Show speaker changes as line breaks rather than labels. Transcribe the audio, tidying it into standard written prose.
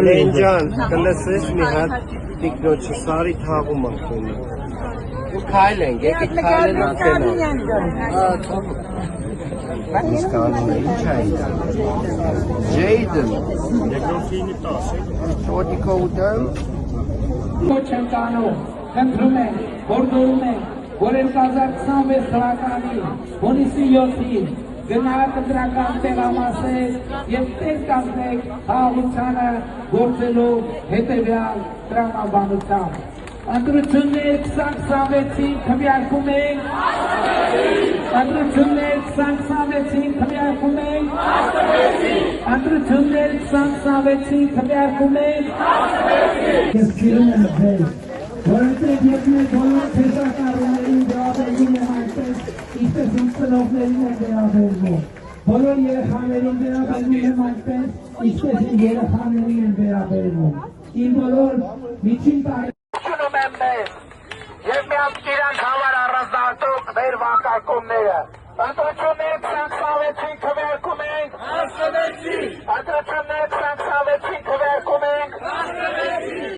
Լենջան, կլսես մի հատ տիկնոջը սարի թաղում ակտունի։ Ու քայլ ենք, եկեք քայլենով կենալ։ Իսկ անում է ինչ այն։ Ջեյդն։ Շոտիկո ուտեմ։
Ոչ եմ կանում, խնդրում եմ, որդորում եմ, որ 2026 թվականի հունիսի 7-ին գնահատական տեղամասեր և տեղ կազմեք խաղաղությանը գործելու հետևյալ տրամաբանությամբ։ Ընտրություններ 2026-ին քվեարկում ենք, ընտրություններ 2026-ին քվեարկում ենք, ընտրություններ 2026-ին քվեարկում ենք, ես սիրում եմ ձեզ, որովհետև ես մեր բոլոր թեժակառուներին վերաբերվում եմ այնպես, ինչպես իմ ծնողներին եմ վերաբերվում, բոլոր երեխաներին վերաբերվում եմ այնպես, ինչպես իմ երեխաներին եմ վերաբերվում, իմ բոլոր միջին տարի Եվ միակ իրանք համար առանձնահատուկ մեր վանկարկումները։ Ընտրություններ 2026-ին քվեարկում ենք, ընտրություններ